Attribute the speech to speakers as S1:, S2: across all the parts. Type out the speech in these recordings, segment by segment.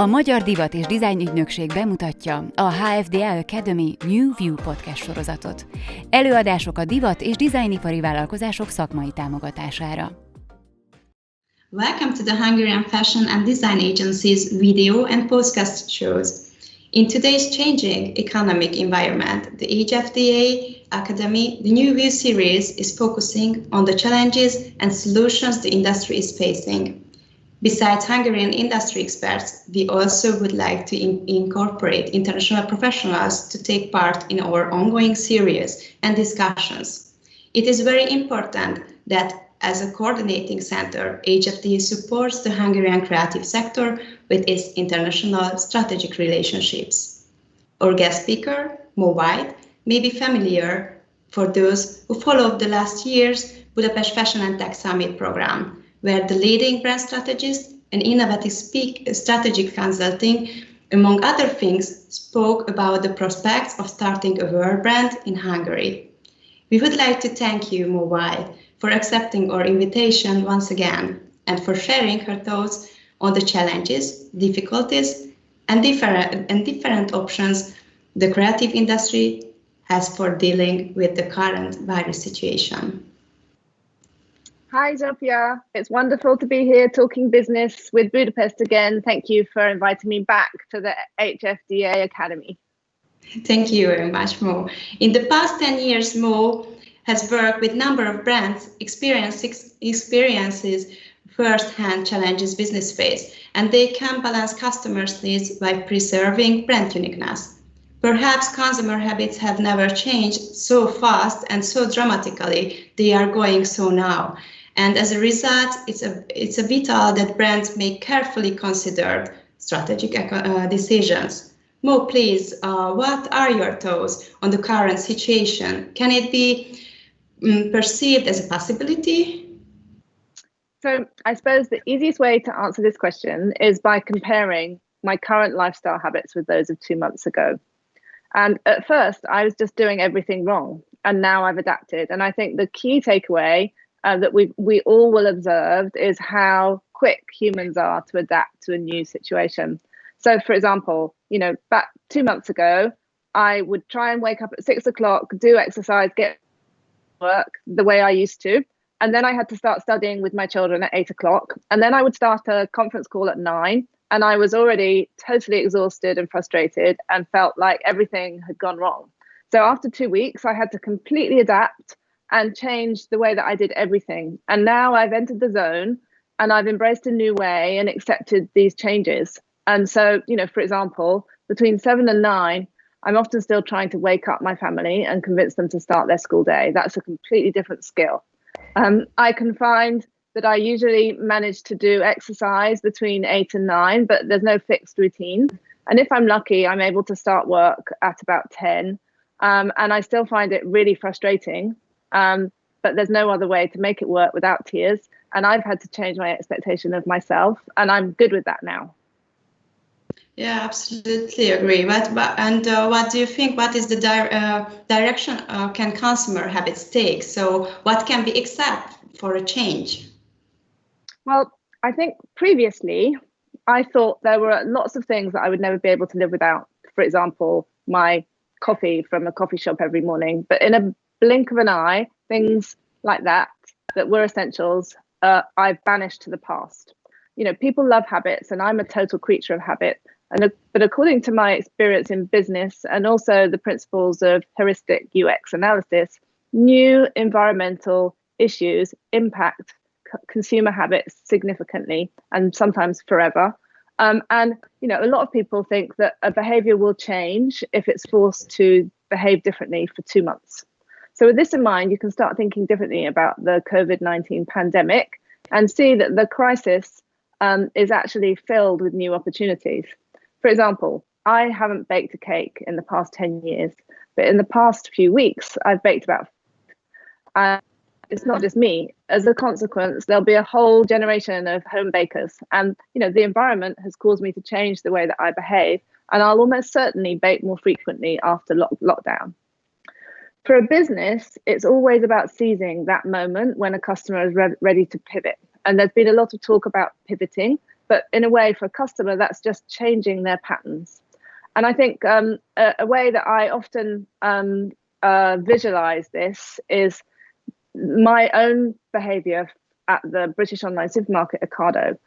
S1: A Magyar Divat és Design Ügynökség bemutatja a HFDA Academy New View podcast sorozatot. Előadások a divat és dizájnipari vállalkozások szakmai támogatására.
S2: Welcome to the Hungarian Fashion and Design Agency's video and podcast shows. In today's changing economic environment, the HFDA Academy, the New View series is focusing on the challenges and solutions the industry is facing. Besides Hungarian industry experts, we also would like to incorporate international professionals to take part in our ongoing series and discussions. It is very important that as a coordinating center, HFDA supports the Hungarian creative sector with its international strategic relationships. Our guest speaker, Mo White, may be familiar for those who followed the last year's Budapest Fashion and Tech Summit program, where the leading brand strategist and innovative strategic consulting, among other things, spoke about the prospects of starting a world brand in Hungary. We would like to thank you, Mo White, for accepting our invitation once again and for sharing her thoughts on the challenges, difficulties, and different options the creative industry has for dealing with the current virus situation.
S3: Hi, Zsófia. It's wonderful to be here talking business with Budapest again. Thank you for inviting me back to the HFDA Academy.
S2: Thank you very much, Mo. In the past 10 years, Mo has worked with a number of brands, experiences first-hand challenges business face, and they can balance customers' needs by preserving brand uniqueness. Perhaps consumer habits have never changed so fast and so dramatically. They are going so now. And as a result, it's a vital that brands make carefully considered strategic decisions. Mo, please, what are your thoughts on the current situation? Can it be perceived as a possibility?
S3: So I suppose the easiest way to answer this question is by comparing my current lifestyle habits with those of 2 months ago. And at first, I was just doing everything wrong, and now I've adapted. And I think the key takeaway that we all will observe is how quick humans are to adapt to a new situation. So, for example, back 2 months ago, I would try and wake up at 6 o'clock, do exercise, get work the way I used to. And then I had to start studying with my children at 8 o'clock. And then I would start a conference call at 9. And I was already totally exhausted and frustrated and felt like everything had gone wrong. So after 2 weeks, I had to completely adapt and change the way that I did everything. And now I've entered the zone and I've embraced a new way and accepted these changes. And so, for example, between 7 and 9, I'm often still trying to wake up my family and convince them to start their school day. That's a completely different skill. I can find that I usually manage to do exercise between 8 and 9, but there's no fixed routine. And if I'm lucky, I'm able to start work at about 10. And I still find it really frustrating, but there's no other way to make it work without tears. And I've had to change my expectation of myself, and I'm good with that now.
S2: Yeah, absolutely agree. What do you think? What is the direction can consumer habits take? So what can we accept for a change?
S3: Well, I think previously I thought there were lots of things that I would never be able to live without. For example, my coffee from a coffee shop every morning. But in a blink of an eye, things like that were essentials, I've banished to the past. People love habits, and I'm a total creature of habit. But according to my experience in business and also the principles of heuristic UX analysis, new environmental issues impact consumer habits significantly and sometimes forever. And a lot of people think that a behavior will change if it's forced to behave differently for 2 months. So with this in mind, you can start thinking differently about the COVID-19 pandemic and see that the crisis is actually filled with new opportunities. For example, I haven't baked a cake in the past 10 years, but in the past few weeks, I've baked about. It's not just me. As a consequence, there'll be a whole generation of home bakers. And, the environment has caused me to change the way that I behave. And I'll almost certainly bake more frequently after lockdown. For a business, it's always about seizing that moment when a customer is ready to pivot. And there's been a lot of talk about pivoting. But in a way, for a customer, that's just changing their patterns. And I think a way that I often visualize this is my own behavior at the British online supermarket Ocado.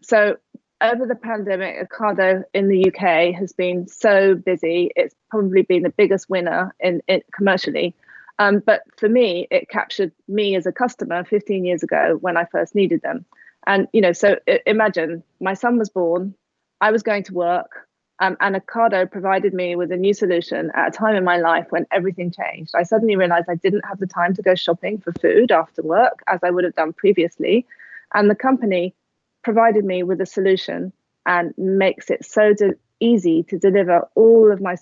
S3: So over the pandemic, Ocado in the UK has been so busy. It's probably been the biggest winner in commercially. But for me, it captured me as a customer 15 years ago when I first needed them. And, so imagine my son was born, I was going to work, and Ocado provided me with a new solution at a time in my life when everything changed. I suddenly realized I didn't have the time to go shopping for food after work as I would have done previously. And the company provided me with a solution and makes it so easy to deliver all of my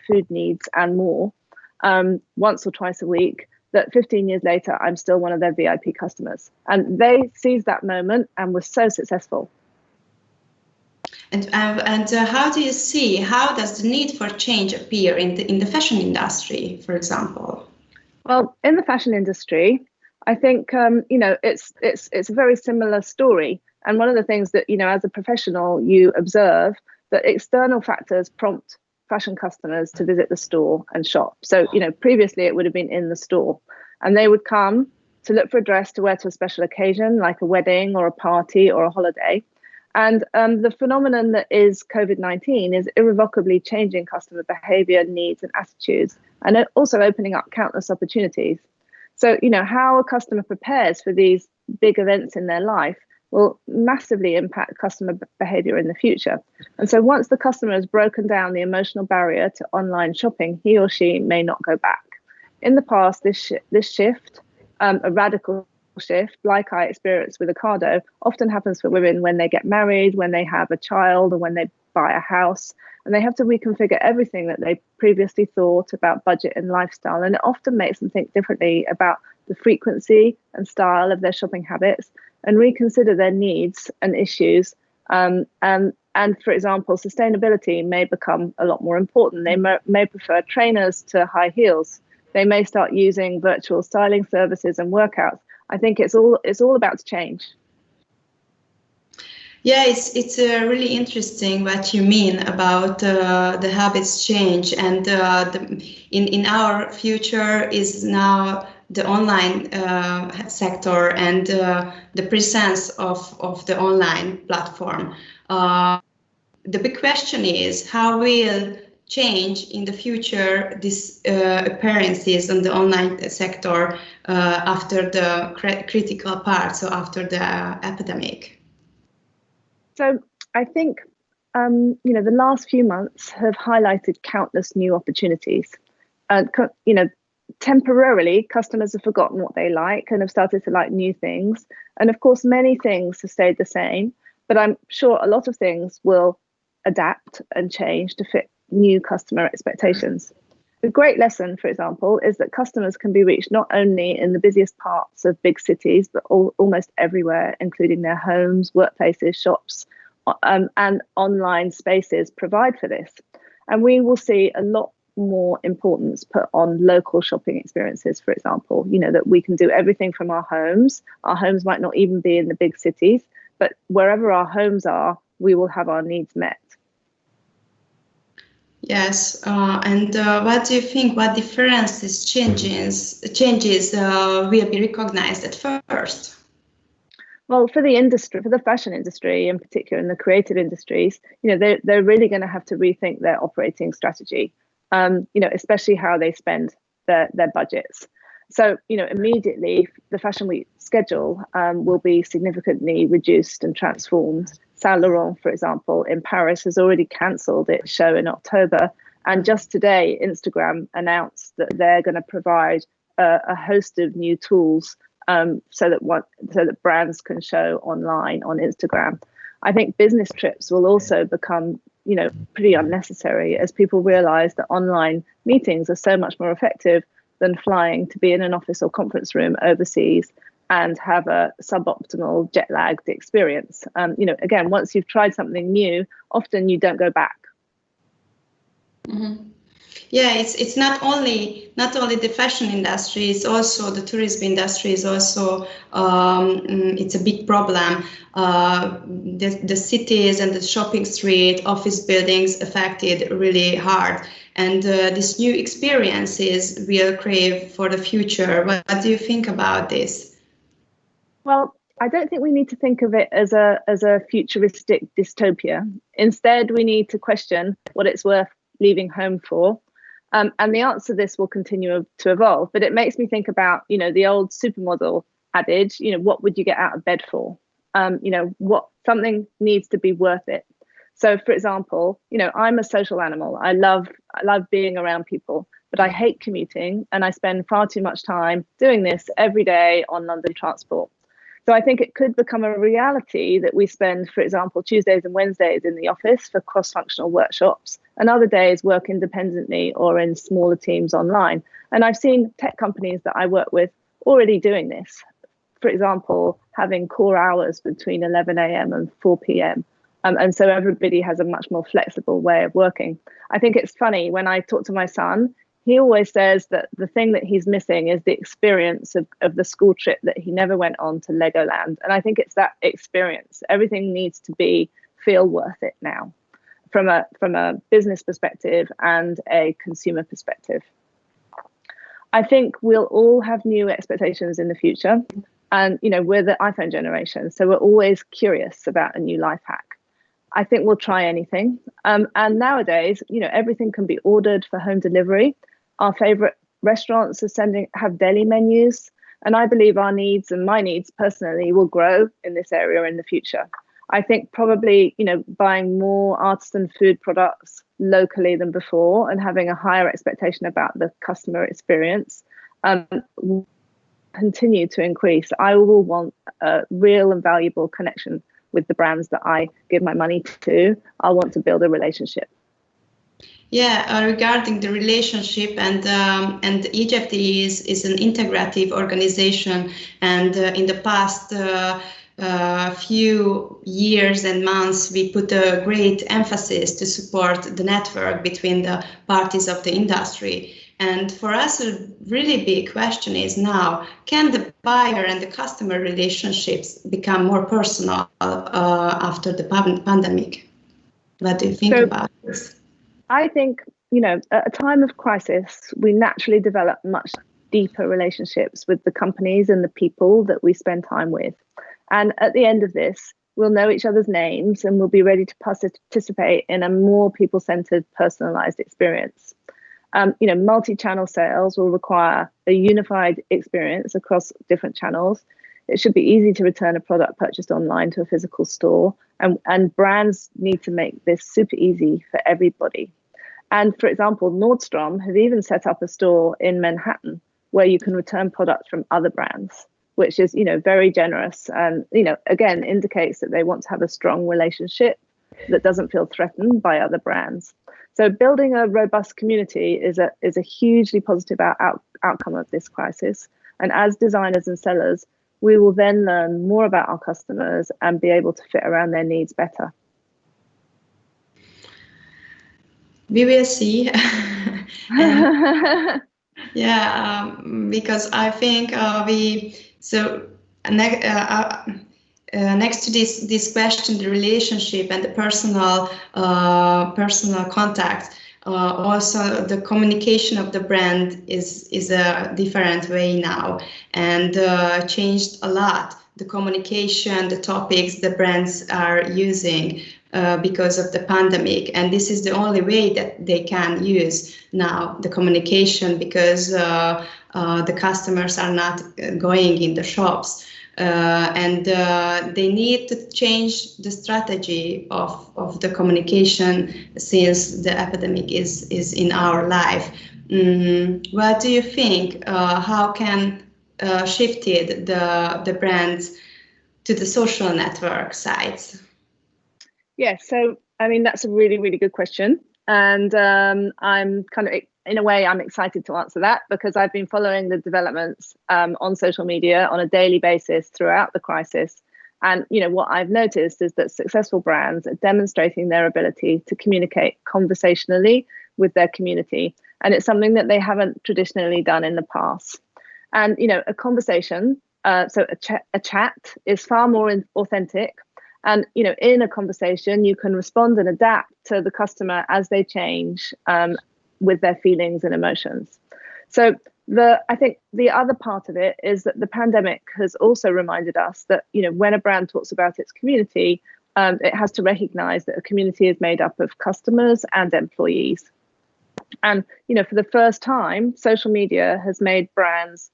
S3: food needs and more once or twice a week, that 15 years later, I'm still one of their VIP customers. And they seized that moment and were so successful.
S2: And how do you see, how does the need for change appear in the fashion industry, for example?
S3: Well, in the fashion industry, I think, it's a very similar story. And one of the things that, as a professional, you observe that external factors prompt fashion customers to visit the store and shop. So, previously it would have been in the store, and they would come to look for a dress to wear to a special occasion, like a wedding or a party or a holiday. And the phenomenon that is COVID-19 is irrevocably changing customer behavior, needs and attitudes, and also opening up countless opportunities. So, how a customer prepares for these big events in their life will massively impact customer behavior in the future. And so once the customer has broken down the emotional barrier to online shopping, he or she may not go back. In the past, this shift, a radical shift, like I experienced with Ocado, often happens for women when they get married, when they have a child, or when they buy a house, and they have to reconfigure everything that they previously thought about budget and lifestyle. And it often makes them think differently about the frequency and style of their shopping habits, and reconsider their needs and issues. And for example, sustainability may become a lot more important. They may prefer trainers to high heels. They may start using virtual styling services and workouts. I think it's all about to change.
S2: Yeah, it's really interesting what you mean about the habits change, and in our future is now the online sector and the presence of the online platform. The big question is how will change in the future these appearances on the online sector after the critical part, so after the epidemic.
S3: So I think, the last few months have highlighted countless new opportunities. Temporarily, customers have forgotten what they like and have started to like new things. And of course, many things have stayed the same, but I'm sure a lot of things will adapt and change to fit new customer expectations. The great lesson, for example, is that customers can be reached not only in the busiest parts of big cities, but almost everywhere, including their homes, workplaces, shops, and online spaces provide for this. And we will see a lot more importance put on local shopping experiences, for example, that we can do everything from our homes. Our homes might not even be in the big cities, but wherever our homes are, we will have our needs met.
S2: Yes, and what do you think? What differences, changes will be recognized at first?
S3: Well, for the industry, for the fashion industry in particular, and the creative industries, they're really going to have to rethink their operating strategy. Especially how they spend their budgets. So, immediately the Fashion Week schedule will be significantly reduced and transformed. Saint Laurent, for example, in Paris has already cancelled its show in October. And just today, Instagram announced that they're going to provide a host of new tools so that brands can show online on Instagram. I think business trips will also become pretty unnecessary as people realize that online meetings are so much more effective than flying to be in an office or conference room overseas and have a suboptimal jet-lagged experience. Again, once you've tried something new, often you don't go back.
S2: Mm-hmm. Yeah, it's not only the fashion industry, it's also the tourism industry is also it's a big problem. The cities and the shopping street, office buildings affected really hard, and these new experiences we'll crave for the future. What do you think about this?
S3: Well, I don't think we need to think of it as a futuristic dystopia. Instead, we need to question what it's worth leaving home for. And the answer to this will continue to evolve. But it makes me think about, the old supermodel adage, what would you get out of bed for? What something needs to be worth it. So, for example, I'm a social animal. I love being around people, but I hate commuting, and I spend far too much time doing this every day on London transport. So I think it could become a reality that we spend, for example, Tuesdays and Wednesdays in the office for cross-functional workshops, and other days work independently or in smaller teams online. And I've seen tech companies that I work with already doing this. For example, having core hours between 11 a.m. and 4 p.m. And so everybody has a much more flexible way of working. I think it's funny when I talk to my son, he always says that the thing that he's missing is the experience of the school trip that he never went on to Legoland. And I think it's that experience. Everything needs to feel worth it now from a business perspective and a consumer perspective. I think we'll all have new expectations in the future. And, we're the iPhone generation, so we're always curious about a new life hack. I think we'll try anything. And nowadays, everything can be ordered for home delivery. Our favorite restaurants have deli menus. And I believe our needs and my needs personally will grow in this area in the future. I think probably, buying more artisan food products locally than before and having a higher expectation about the customer experience will continue to increase. I will want a real and valuable connection with the brands that I give my money to. I want to build a relationship.
S2: Yeah, regarding the relationship, and HFDA is an integrative organization, and in the past few years and months, we put a great emphasis to support the network between the parties of the industry. And for us, a really big question is now, can the buyer and the customer relationships become more personal after the pandemic? What do you think about this?
S3: I think, at a time of crisis, we naturally develop much deeper relationships with the companies and the people that we spend time with. And at the end of this, we'll know each other's names and we'll be ready to participate in a more people-centered, personalized experience. Multi-channel sales will require a unified experience across different channels. It should be easy to return a product purchased online to a physical store. And brands need to make this super easy for everybody. And for example, Nordstrom have even set up a store in Manhattan where you can return products from other brands, which is, very generous. And, again, indicates that they want to have a strong relationship that doesn't feel threatened by other brands. So building a robust community is a hugely positive outcome of this crisis. And as designers and sellers, we will then learn more about our customers and be able to fit around their needs better.
S2: We will see. Because I think next to this question, the relationship and the personal contact, also the communication of the brand is a different way now, and changed a lot. The communication, the topics the brands are using because of the pandemic, and this is the only way that they can use now the communication, because the customers are not going in the shops. And they need to change the strategy of the communication since the epidemic is in our life. What do you think? How can shifted the brands to the social network sites?
S3: Yes, so I mean that's a really, really good question, and I'm kind of, in a way, I'm excited to answer that because I've been following the developments on social media on a daily basis throughout the crisis. And, what I've noticed is that successful brands are demonstrating their ability to communicate conversationally with their community and it's something that they haven't traditionally done in the past. And, a conversation, so a chat is far more authentic. And, in a conversation, you can respond and adapt to the customer as they change with their feelings and emotions. So I think the other part of it is that the pandemic has also reminded us that, when a brand talks about its community, it has to recognize that a community is made up of customers and employees. And, for the first time, social media has made brands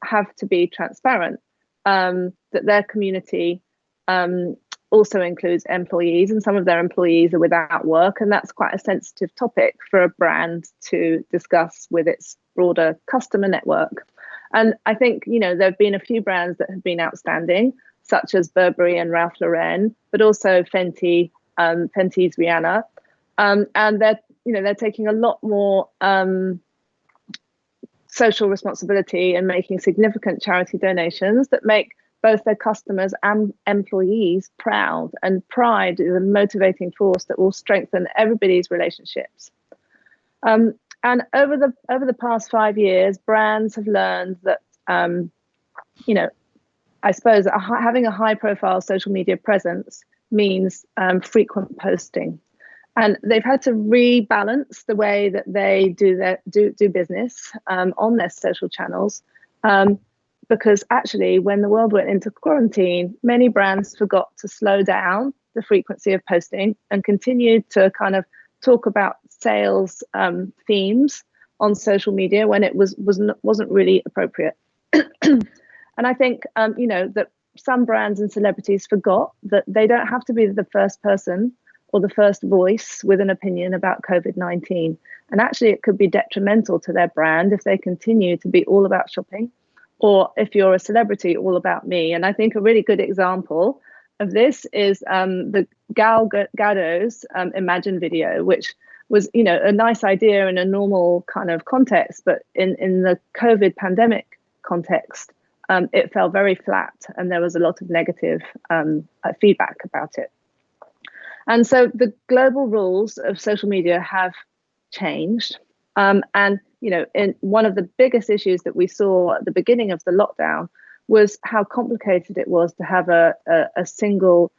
S3: have to be transparent, that their community also includes employees, and some of their employees are without work. And that's quite a sensitive topic for a brand to discuss with its broader customer network. And I think, there have been a few brands that have been outstanding, such as Burberry and Ralph Lauren, but also Fenty's Rihanna. And they're taking a lot more social responsibility and making significant charity donations that make both their customers and employees proud. And pride is a motivating force that will strengthen everybody's relationships. And over the past 5 years, brands have learned that, I suppose having a high-profile social media presence means frequent posting. And they've had to rebalance the way that they do business on their social channels. Because actually, when the world went into quarantine, many brands forgot to slow down the frequency of posting and continued to kind of talk about sales themes on social media when it wasn't really appropriate. And I think that some brands and celebrities forgot that they don't have to be the first person or the first voice with an opinion about COVID-19. And actually, it could be detrimental to their brand if they continue to be all about shopping, or if you're a celebrity, all about me. And I think a really good example of this is the Gal Gadot's Imagine video, which was, a nice idea in a normal kind of context, but in the COVID pandemic context, it fell very flat, and there was a lot of negative feedback about it. And so the global rules of social media have changed. And, in one of the biggest issues that we saw at the beginning of the lockdown was how complicated it was to have a single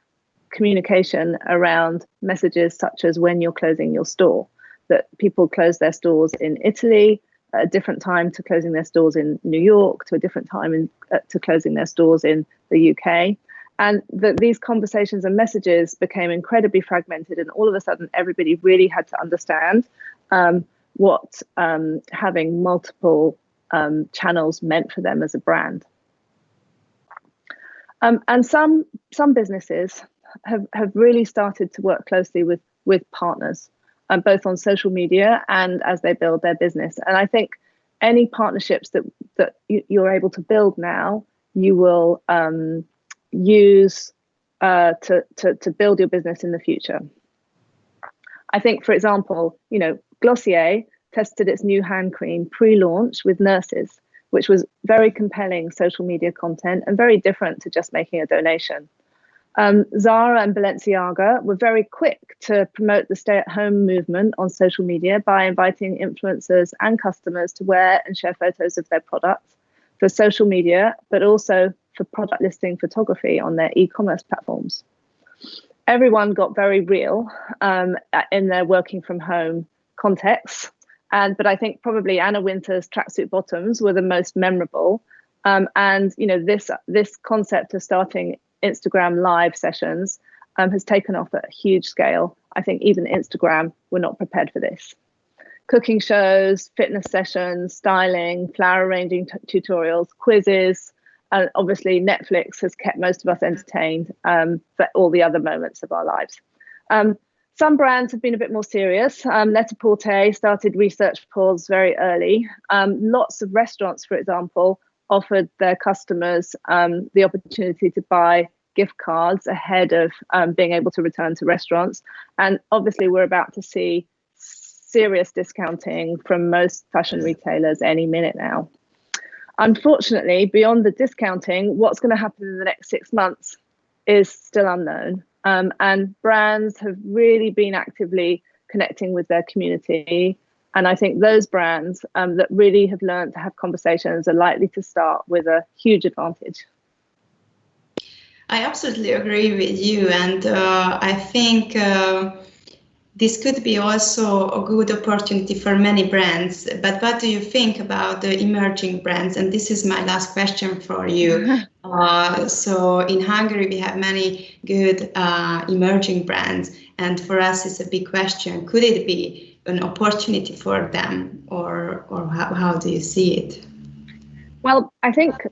S3: communication around messages such as when you're closing your store, that people close their stores in Italy at a different time to closing their stores in New York, to a different time to closing their stores in the UK. And these conversations and messages became incredibly fragmented, and all of a sudden everybody really had to understand what having multiple channels meant for them as a brand. And some businesses have really started to work closely with partners, both on social media and as they build their business. And I think any partnerships that you're able to build now, you will use to build your business in the future. I think, for example, Glossier tested its new hand cream pre-launch with nurses, which was very compelling social media content and very different to just making a donation. Zara and Balenciaga were very quick to promote the stay-at-home movement on social media by inviting influencers and customers to wear and share photos of their products for social media, but also for product listing photography on their e-commerce platforms. Everyone got very real in their working from home context. But I think probably Anna Wintour's tracksuit bottoms were the most memorable. This concept of starting Instagram live sessions has taken off at a huge scale. I think even Instagram were not prepared for this. Cooking shows, fitness sessions, styling, flower arranging tutorials, quizzes. Obviously, Netflix has kept most of us entertained for all the other moments of our lives. Some brands have been a bit more serious. Net-a-Porter started research polls very early. Lots of restaurants, for example, offered their customers the opportunity to buy gift cards ahead of being able to return to restaurants. And obviously, we're about to see serious discounting from most fashion retailers any minute now. Unfortunately, beyond the discounting, what's going to happen in the next 6 months is still unknown. And brands have really been actively connecting with their community And I think those brands that really have learned to have conversations are likely to start with a huge advantage.
S2: I absolutely agree with you, and I think this could be also a good opportunity for many brands. But what do you think about the emerging brands? And this is my last question for you. So in Hungary, we have many good emerging brands, and for us, it's a big question. Could it be an opportunity for them, or how do you see it?
S3: Well, I think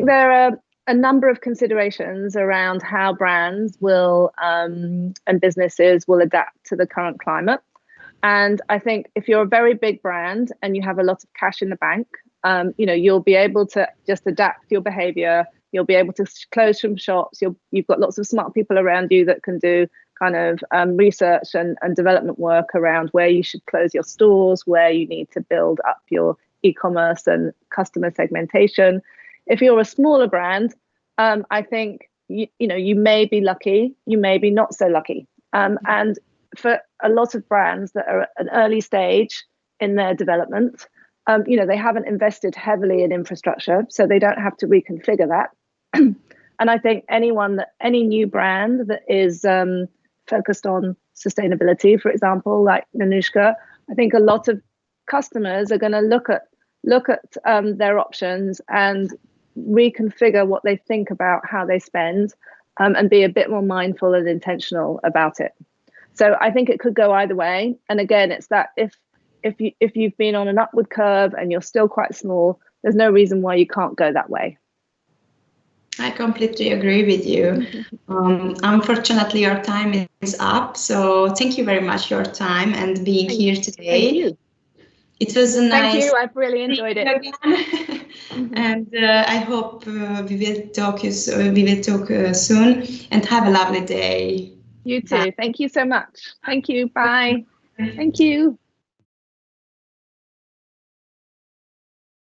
S3: there are a number of considerations around how brands will and businesses will adapt to the current climate. And I think if you're a very big brand and you have a lot of cash in the bank, you'll be able to just adapt your behavior. You'll be able to close some shops. You've got lots of smart people around you that can do kind of research and development work around where you should close your stores, where you need to build up your e-commerce and customer segmentation. If you're a smaller brand, I think you may be lucky, you may be not so lucky. And for a lot of brands that are at an early stage in their development, they haven't invested heavily in infrastructure, so they don't have to reconfigure that. And I think any new brand that is focused on sustainability, for example, like Nanushka, I think a lot of customers are going to look at their options and reconfigure what they think about how they spend, and be a bit more mindful and intentional about it. So I think it could go either way. And again, it's that if you've been on an upward curve and you're still quite small, there's no reason why you can't go that way.
S2: I completely agree with you. Unfortunately, our time is up. So thank you very much for your time and being here today.
S3: Thank you.
S2: It was a nice.
S3: Thank you. I've really enjoyed it.
S2: And I hope we will talk soon. And have a lovely day.
S3: You too. Bye. Thank you so much. Thank you. Bye. Thank you.